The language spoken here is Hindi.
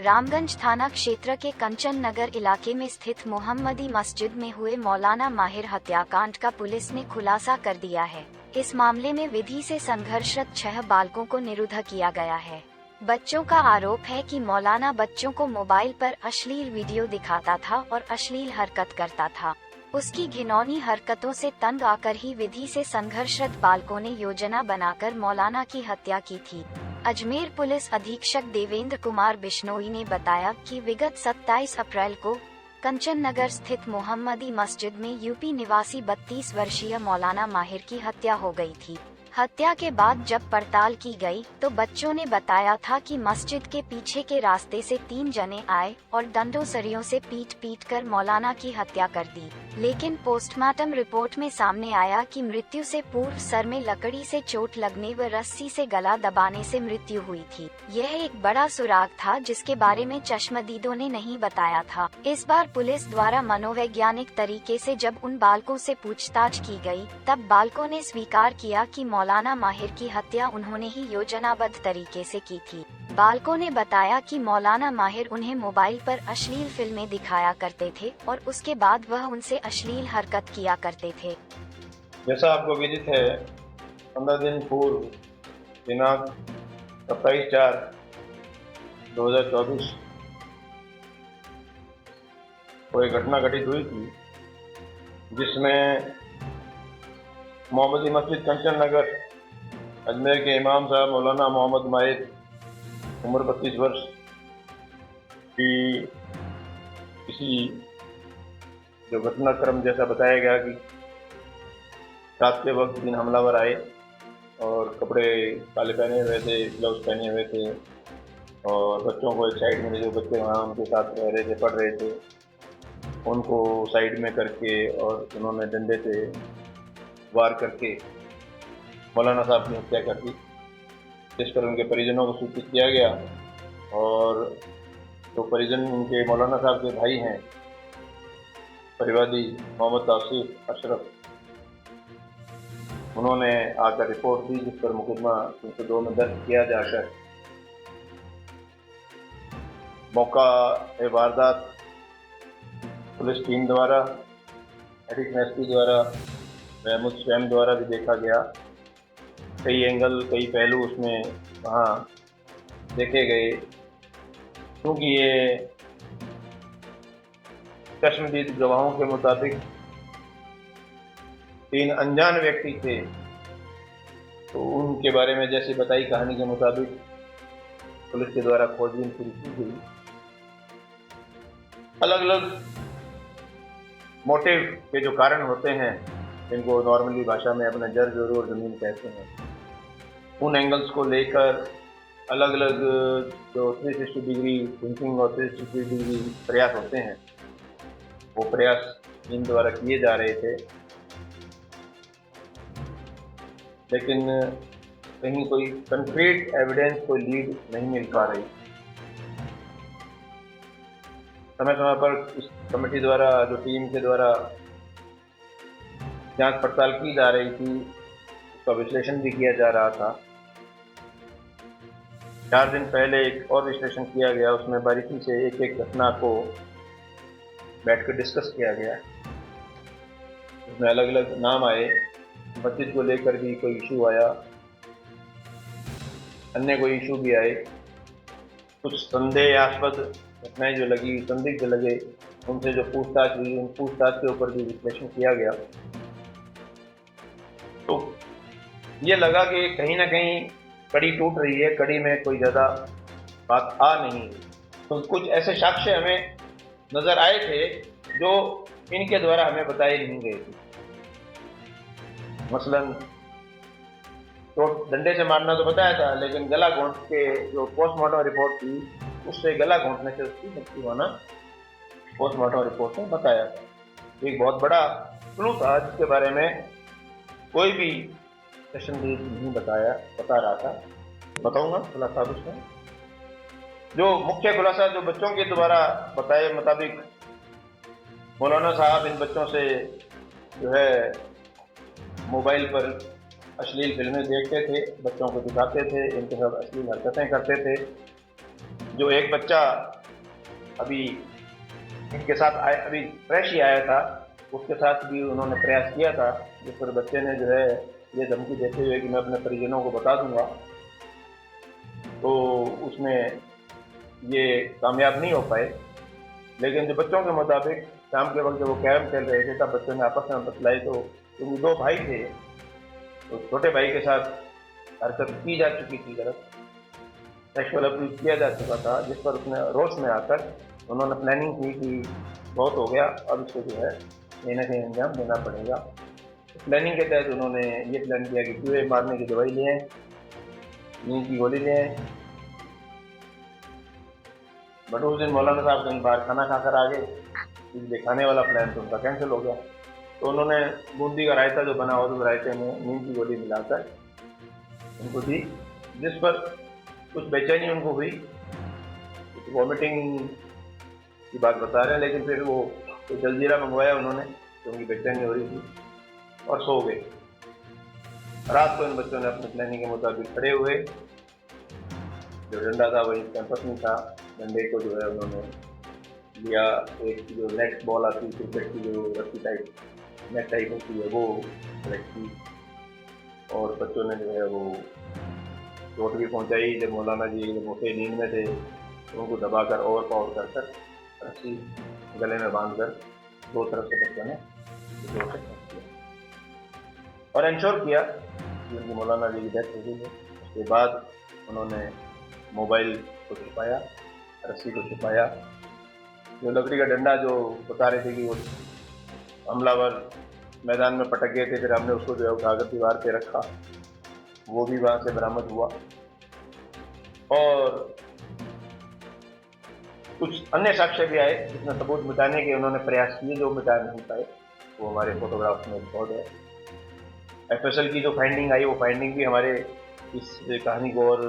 रामगंज थाना क्षेत्र के कंचन नगर इलाके में स्थित मोहम्मदी मस्जिद में हुए मौलाना माहिर हत्याकांड का पुलिस ने खुलासा कर दिया है। इस मामले में विधि से संघर्षरत 6 बालकों को निरुद्ध किया गया है। बच्चों का आरोप है कि मौलाना बच्चों को मोबाइल पर अश्लील वीडियो दिखाता था और अश्लील हरकत करता था। उसकी घिनौनी हरकतों से तंग आकर ही विधि से संघर्षरत बालकों ने योजना बनाकर मौलाना की हत्या की थी। अजमेर पुलिस अधीक्षक देवेंद्र कुमार बिश्नोई ने बताया कि विगत 27 अप्रैल को कंचन नगर स्थित मोहम्मदी मस्जिद में यूपी निवासी 32 वर्षीय मौलाना माहिर की हत्या हो गई थी। हत्या के बाद जब पड़ताल की गई तो बच्चों ने बताया था कि मस्जिद के पीछे के रास्ते से 3 जने आए और डंडों सरियों से पीट कर मौलाना की हत्या कर दी। लेकिन पोस्टमार्टम रिपोर्ट में सामने आया कि मृत्यु से पूर्व सर में लकड़ी से चोट लगने व रस्सी से गला दबाने से मृत्यु हुई थी। यह एक बड़ा सुराग था जिसके बारे में चश्मदीदों ने नहीं बताया था। इस बार पुलिस द्वारा मनोवैज्ञानिक तरीके से जब उन बालकों से पूछताछ की गई, तब बालकों ने स्वीकार किया कि मौलाना माहिर की हत्या उन्होंने ही योजनाबद्ध तरीके से की थी। बालकों ने बताया कि मौलाना माहिर उन्हें मोबाइल पर अश्लील फिल्में दिखाया करते थे और उसके बाद वह उनसे अश्लील हरकत किया करते थे। जैसा आपको विदित है, 15 दिन पूर्व दिनांक 27/4/2024 को एक घटना घटित हुई थी, जिसमें मोहम्मदी मस्जिद कंचन नगर अजमेर के इमाम साहब मौलाना मोहम्मद माहिर उम्र 32 वर्ष की किसी जो घटनाक्रम जैसा बताया गया कि रात के वक्त 3 हमलावर आए और कपड़े काले पहने हुए थे, ग्लव्स पहने हुए थे और बच्चों को एक साइड में, जो बच्चे वहाँ उनके साथ रह रहे थे, पढ़ रहे थे, उनको साइड में करके और उन्होंने डंडे से वार करके मौलाना साहब की हत्या कर दी। जिस पर उनके परिजनों को सूचित किया गया और जो परिजन उनके मौलाना साहब के भाई हैं, परिवादी मोहम्मद तासीफ अशरफ, उन्होंने आकर रिपोर्ट दी, जिस पर मुकदमा 302 में दर्ज किया जाकर मौका वारदात पुलिस टीम द्वारा, एडिशनल एसपी द्वारा, महमूद स्वयं द्वारा भी देखा गया। कई एंगल, कई पहलू उसमें वहाँ देखे गए, क्योंकि ये चश्मदीद गवाहों के मुताबिक 3 अनजान व्यक्ति थे। तो उनके बारे में जैसे बताई कहानी के मुताबिक पुलिस के द्वारा खोजबीन शुरू की गई। अलग अलग मोटिव के जो कारण होते हैं, जिनको नॉर्मली भाषा में अपना जर जोर और ज़मीन कहते हैं, उन एंगल्स को लेकर अलग अलग जो 360 डिग्री थिंकिंग और 360 डिग्री प्रयास होते हैं, वो प्रयास इन द्वारा किए जा रहे थे, लेकिन कहीं कोई कंक्रीट एविडेंस, कोई लीड नहीं मिल पा रही। समय समय पर इस कमेटी द्वारा, जो टीम के द्वारा जांच पड़ताल की जा रही थी, उसका विश्लेषण भी किया जा रहा था। 4 दिन पहले एक और विश्लेषण किया गया, उसमें बारीकी से एक एक घटना को बैठकर डिस्कस किया गया। उसमें अलग अलग नाम आए, मस्जिद को लेकर भी कोई इशू आया, अन्य कोई इशू भी आए, कुछ संदेहास्पद घटनाएं जो लगी, संदिग्ध लगे, उनसे जो पूछताछ हुई, उन पूछताछ के ऊपर भी विश्लेषण किया गया। तो ये लगा कि कहीं ना कहीं कड़ी टूट रही है, कड़ी में कोई ज़्यादा बात आ नहीं। तो कुछ ऐसे साक्ष्य हमें नज़र आए थे जो इनके द्वारा हमें बताए नहीं गए थे। मसलन तो डंडे से मारना तो बताया था, लेकिन गला घोंट के जो पोस्टमार्टम रिपोर्ट थी, उससे गला घोंटने से उसकी मृत्यु होना पोस्टमार्टम रिपोर्ट में बताया था। एक बहुत बड़ा क्लू था जिसके बारे में कोई भी चश्मदीद नहीं बता रहा था। बताऊंगा खुलासा उसमें। जो मुख्य खुलासा जो बच्चों के द्वारा बताए मुताबिक, मौलाना साहब इन बच्चों से जो है मोबाइल पर अश्लील फिल्में देखते थे, बच्चों को दिखाते थे, इनके साथ अश्लील हरकतें करते थे। जो एक बच्चा अभी इनके साथ आया, अभी फ्रेश ही आया था, उसके साथ भी उन्होंने प्रयास किया था, जिस पर बच्चे ने जो है ये धमकी देते हुए कि मैं अपने परिजनों को बता दूंगा, तो उसमें ये कामयाब नहीं हो पाए। लेकिन जो बच्चों के मुताबिक शाम के वक्त जब वो कैरम खेल रहे थे तब बच्चों ने आपस में बतलाई, तो क्योंकि दो भाई थे तो छोटे भाई के साथ हरकत की जा चुकी थी, गलत सेक्सुअल अब्यूज किया जा चुका था, जिस पर उसने रोष में आकर उन्होंने प्लानिंग की कि बहुत हो गया, अब इसको जो है कहीं ना कहीं अंजाम देना पड़ेगा। प्लानिंग के तहत उन्होंने ये प्लान किया कि चूहे मारने की दवाई लें, नींद की गोली लें, बट उस दिन मौलाना साहब कहीं बाहर खाना खाकर आ गए, इसलिए खाने वाला प्लान तो उनका कैंसिल हो गया। तो उन्होंने बूंदी का रायता जो बना हुआ था, उस रायते में नींद की गोली मिलाकर उनको दी, जिस पर कुछ बेचैनी उनको हुई, कुछ वॉमिटिंग की बात बता रहे हैं, लेकिन फिर वो तो जलजीरा मंगवाया उन्होंने क्योंकि बेचैनी हो रही थी और सो गए। रात को इन बच्चों ने अपनी प्लानिंग के मुताबिक खड़े हुए, जो डंडा था वही कैंपस में था, डंडे को जो है उन्होंने लिया, एक जो नेट बॉल आती है क्रिकेट की, जो रस्सी टाइप नेट टाइप होती है, वो सेलेक्ट की और बच्चों ने जो है वो चोट भी पहुंचाई। जब मौलाना जी जब मोटे नींद में थे तो उनको दबाकर ओवर पावर कर रस्सी गले में बांधकर दो तरफ से बच्चों ने जोर से खींच लिया और इंश्योर किया कि उनकी मौलाना जी की डेथ हो गई है। उसके बाद उन्होंने मोबाइल को छुपाया, रस्सी को छुपाया, जो लकड़ी का डंडा जो बता रहे थे कि वो हमलावर मैदान में पटक गए थे, फिर हमने उसको जो है उठाकर दीवार पे रखा, वो भी वहाँ से बरामद हुआ। और कुछ अन्य साक्ष्य भी आए जिसमें सबूत मिटाने के उन्होंने प्रयास किए, जो मिटा नहीं पाए, वो हमारे फोटोग्राफ्स में रिकॉर्ड है। एफएसएल की जो फाइंडिंग आई वो फाइंडिंग भी हमारे इस कहानी को और